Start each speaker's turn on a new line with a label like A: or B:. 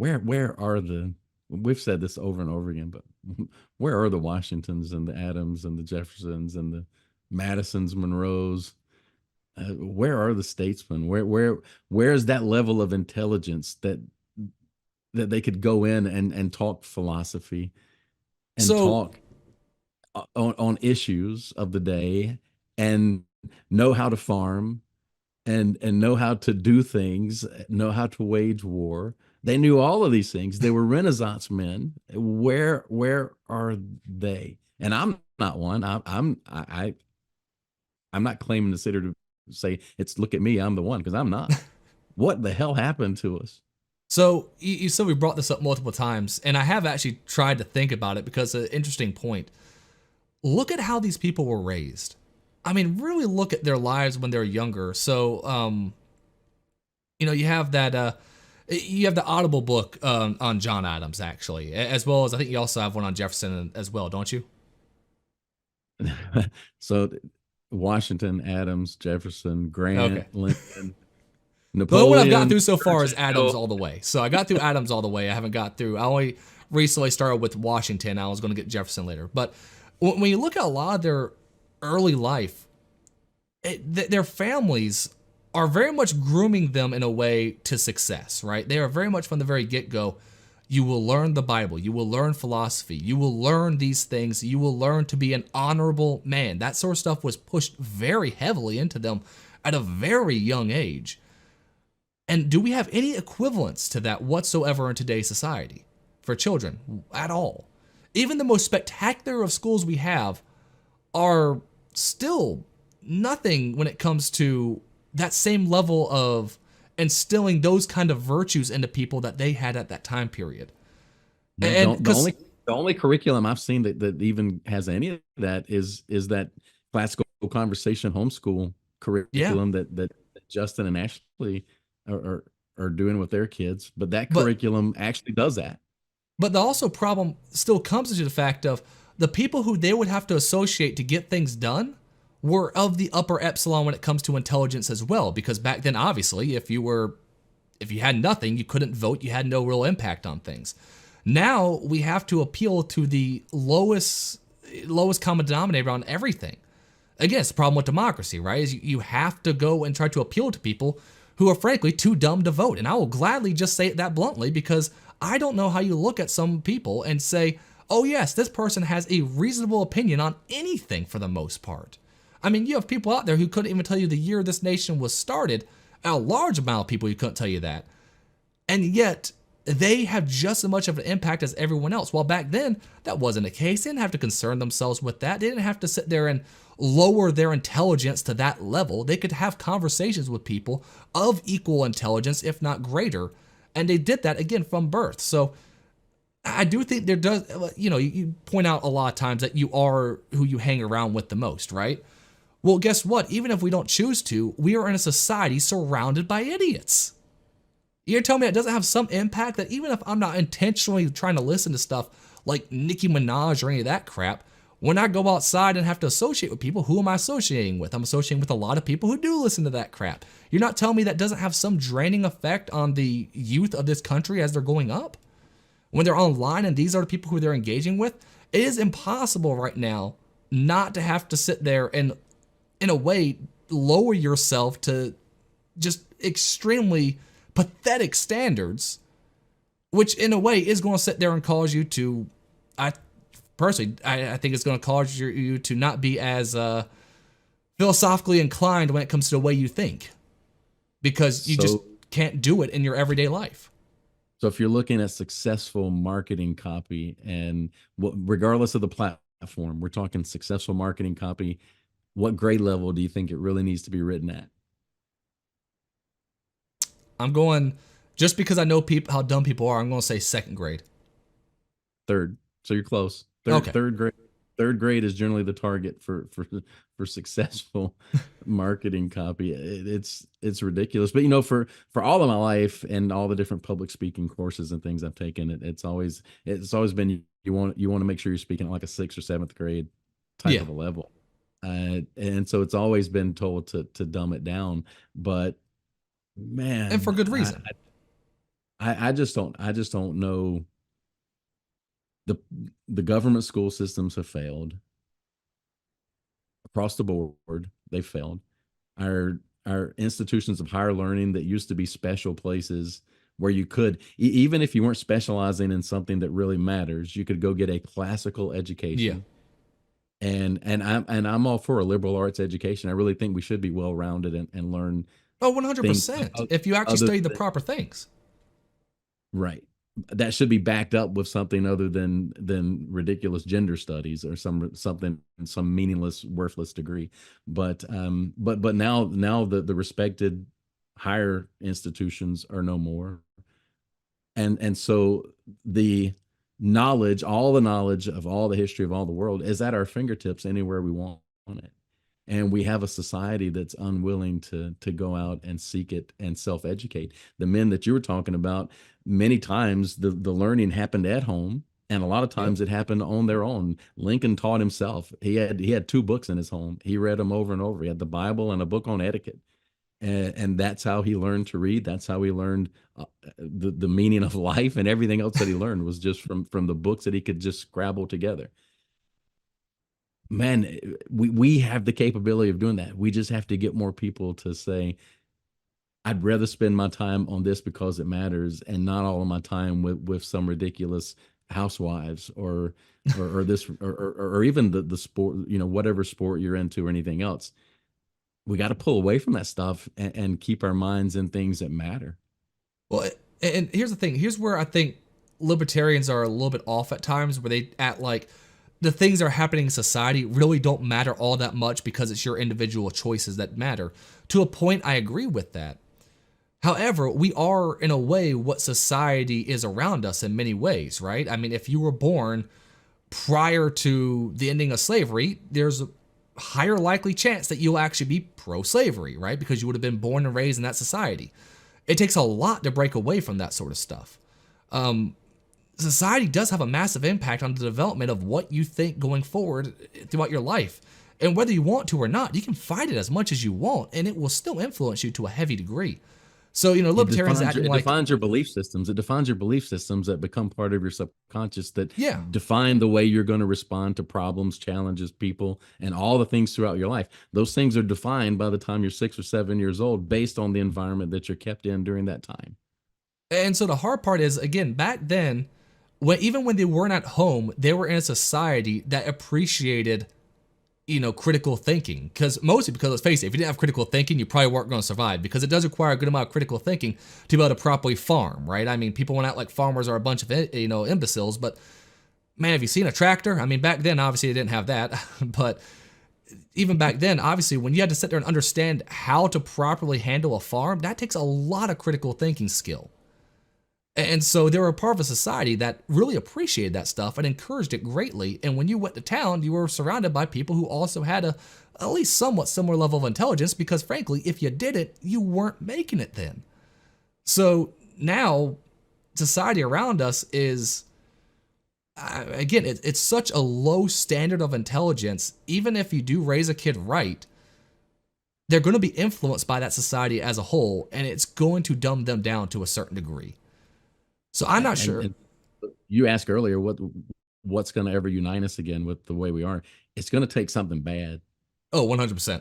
A: where are the we've said this over and over again, but where are the Washingtons and the Adams and the Jeffersons and the Madisons, Monroes? Where are the statesmen? Where's that level of intelligence that they could go in and talk philosophy and
B: So
A: talk on issues of the day and know how to farm and know how to do things, know how to wage war. They knew all of these things. They were Renaissance men. Where are they? And I'm not one. I'm not claiming to sit here to say it's look at me, I'm the one, because I'm not. What the hell happened to us?
B: so you said we brought this up multiple times, and I have actually tried to think about it because it's an interesting point. Look at how these people were raised. I mean, really look at their lives when they're younger. So, you have that. You have the Audible book on John Adams, actually, as well as I think you also have one on Jefferson as well, don't you?
A: So Washington, Adams, Jefferson,
B: Okay.
A: Grant, Lincoln,
B: The only one I've gotten
A: Napoleon,
B: through so far is Adams
A: Churchill.
B: all the way. So I got through Adams all the way. I haven't got through. I only recently started with Washington. I was going to get Jefferson later. But when you look at a lot of their early life, their families are very much grooming them in a way to success, right? They are very much from the very get go. You will learn the Bible. You will learn philosophy. You will learn these things. You will learn to be an honorable man. That sort of stuff was pushed very heavily into them at a very young age. And do we have any equivalence to that whatsoever in today's society for children at all? Even the most spectacular of schools we have are still nothing when it comes to that same level of instilling those kind of virtues into people that they had at that time period.
A: No,
B: And
A: don't
B: because,
A: the only curriculum I've seen that even has any of that is that classical conversation homeschool
B: yeah,
A: curriculum that Justin and Ashley are, are are doing with their kids. But that
B: but
A: curriculum actually does that.
B: But the also problem still comes into the fact of the people who they would have to associate to get things done were of the upper epsilon when it comes to intelligence as well. Because back then, obviously, if you had nothing, you couldn't vote, you had no real impact on things. Now we have to appeal to the lowest common denominator on everything. Again, it's the problem with democracy, right? Is you have to go and try to appeal to people who are frankly too dumb to vote. And I will gladly just say it that bluntly because I don't know how you look at some people and say, oh, yes, this person has a reasonable opinion on anything for the most part. I mean, you have people out there who couldn't even tell you the year this nation was started, a large amount of people who couldn't tell you that. And yet, they have just as much of an impact as everyone else. While back then, that wasn't the case. They didn't have to concern themselves with that. They didn't have to sit there and lower their intelligence to that level. They could have conversations with people of equal intelligence, if not greater. And they did that again from birth. So I do think there does, you point out a lot of times that you are who you hang around with the most, right? Well, guess what? Even if we don't choose to, we are in a society surrounded by idiots. You're telling me it doesn't have some impact that even if I'm not intentionally trying to listen to stuff like Nicki Minaj or any of that crap, when I go outside and have to associate with people, who am I associating with? I'm associating with a lot of people who do listen to that crap. You're not telling me that doesn't have some draining effect on the youth of this country as they're going up? When they're online and these are the people who they're engaging with, it is impossible right now not to have to sit there and, in a way, lower yourself to just extremely pathetic standards, which in a way is going to sit there and cause you to, I personally, I think it's going to cause you to not be as philosophically inclined when it comes to the way you think, because you just
A: So
B: can't do it in your everyday life.
A: so if you're looking at successful marketing copy and regardless of the platform, we're talking successful marketing copy. What grade level do you think it really needs to be written at?
B: I'm going, just because I know people how dumb people are, I'm going to say second grade.
A: Third. So you're close.
B: Okay.
A: Third grade. Third grade is generally the target for successful marketing copy. It's ridiculous, but for all of my life and all the different public speaking courses and things I've taken, it's always been you want to make sure you're speaking at like a sixth or seventh grade type
B: Yeah.
A: of a level, and so it's always been told to dumb it down. But
B: And
A: man,
B: for good
A: I
B: reason.
A: I just don't know. the the government school systems have failed across the board. They failed. Our institutions of higher learning that used to be special places where you could, even if you weren't specializing in something that really matters, you could go get a classical
B: Yeah.
A: education. And I'm all for a liberal arts education. I really think we should be well rounded and learn
B: Oh,
A: things
B: 100%. If you actually
A: other
B: study the
A: than
B: proper things.
A: right. That should be backed up with something other than ridiculous gender studies or some meaningless, worthless degree. But now the respected higher institutions are no more, and so the all the knowledge of all the history of all the world is at our fingertips anywhere we want it. And we have a society that's unwilling to go out and seek it and self-educate. The men that you were talking about, many times the learning happened at home, and a lot of
B: Yep.
A: times it happened on their own. Lincoln taught himself. He had two books in his home. He read them over and over. He had the Bible and a book on etiquette, and that's how he learned to read. That's how he learned the meaning of life, and everything else that he learned was just from the books that he could just scrabble together. Man, we have the capability of doing that. We just have to get more people to say, I'd rather spend my time on this because it matters, and not all of my time with some ridiculous housewives or this or even the sport, whatever sport you're into or anything else. We got to pull away from that stuff and keep our minds in things that matter.
B: Well, and here's the thing. Here's where I think libertarians are a little bit off at times, where they act like the things that are happening in society really don't matter all that much because it's your individual choices that matter. To a point, I agree with that. However, we are, in a way, what society is around us in many ways, right? I mean, if you were born prior to the ending of slavery, there's a higher likely chance that you'll actually be pro slavery, right? Because you would have been born and raised in that society. It takes a lot to break away from that sort of stuff. Society does have a massive impact on the development of what you think going forward throughout your life. And whether you want to or not, you can fight it as much as you want, and it will still influence you to a heavy degree. So, libertarians acting
A: It
B: like,
A: defines your belief systems. It defines your belief systems that become part of your subconscious that
B: yeah,
A: define the way you're going to respond to problems, challenges, people, and all the things throughout your life. Those things are defined by the time you're 6 or 7 years old based on the environment that you're kept in during that time.
B: and so the hard part is, again, back then, even when they weren't at home, they were in a society that appreciated, critical thinking. Because let's face it, if you didn't have critical thinking, you probably weren't going to survive, because it does require a good amount of critical thinking to be able to properly farm, right? I mean, people went out like farmers are a bunch of, imbeciles, but man, have you seen a tractor? I mean, back then, obviously, they didn't have that, but even back then, obviously, when you had to sit there and understand how to properly handle a farm, that takes a lot of critical thinking skill. And so they were a part of a society that really appreciated that stuff and encouraged it greatly. And when you went to town, you were surrounded by people who also had at least somewhat similar level of intelligence, because frankly, if you did it, you weren't making it then. So now society around us is, again, it's such a low standard of intelligence. Even if you do raise a kid right, they're going to be influenced by that society as a whole, and it's going to dumb them down to a certain degree. So I'm not sure.
A: And you asked earlier what's going to ever unite us again with the way we are. It's going to take something bad.
B: Oh, 100%.